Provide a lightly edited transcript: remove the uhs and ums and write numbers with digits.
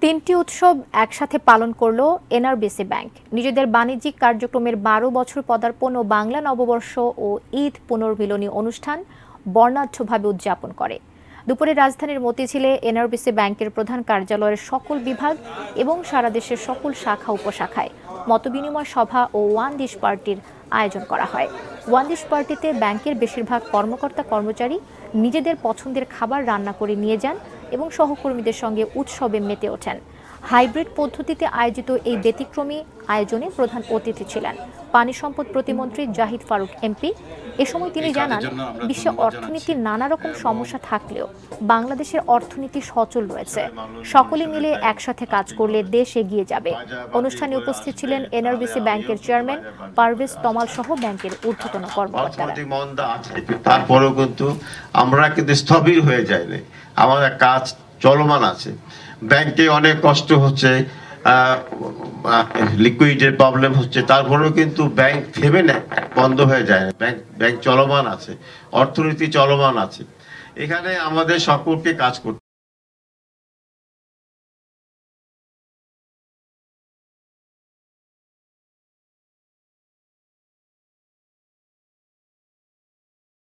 তিনটি উৎসব একসাথে পালন করল এনআরবিসি ব্যাংক। নিজেদের বাণিজ্যিক কার্যক্রমের ১২ বছর পদার্পণ ও বাংলা নববর্ষ ও ঈদ পুনর্মিলনী অনুষ্ঠান বর্ণাঢ্যভাবে উদযাপন করে। দুপুরে রাজধানীর মতিঝিলে এনআরবিসি ব্যাংকের প্রধান কার্যালয়ের সকল বিভাগ এবং সারা দেশের সকল শাখা উপশাখায় মতবিনিময় সভা ও ওয়ান ডিশ পার্টির আয়োজন করা হয়। ওয়ান ডিশ পার্টিতে ব্যাংকের বেশিরভাগ কর্মকর্তা কর্মচারী নিজেদের পছন্দের খাবার রান্না করে নিয়ে যান এবং সহকর্মীদের সঙ্গে উৎসবে মেতে ওঠেন। হাইব্রিড পদ্ধতিতে আয়োজিত এই ব্যতিক্রমী আয়োজনে প্রধান অতিথি ছিলেন পানি সম্পদ প্রতিমন্ত্রী জাহিদ ফারুক এমপি। এ সময় তিনি জানান, বিশ্বে অর্থনীতির নানা রকম সমস্যা থাকলেও বাংলাদেশের অর্থনীতি সচল রয়েছে। সকলে মিলে একসাথে কাজ করলে দেশ এগিয়ে যাবে। অনুষ্ঠানে উপস্থিত ছিলেন এনআরবিসি ব্যাংকের চেয়ারম্যান পারভেজ তমাল সহ ব্যাংকের ঊর্ধ্বতন কর্মকর্তারা। তারপরেও কিন্তু আমরা কিন্তু স্থবির হয়ে যায়নি, আমাদের কাজ চলমান আছে। ব্যাংকে অনেক কষ্ট হচ্ছে, লিকুইডের প্রবলেম হচ্ছে, তারপরেও কিন্তু ব্যাংক থেমে নেয়, বন্ধ হয়ে যায় না। ব্যাংক চলমান আছে, অর্থনীতি চলমান আছে। এখানে আমাদের সকলকে কাজ করতে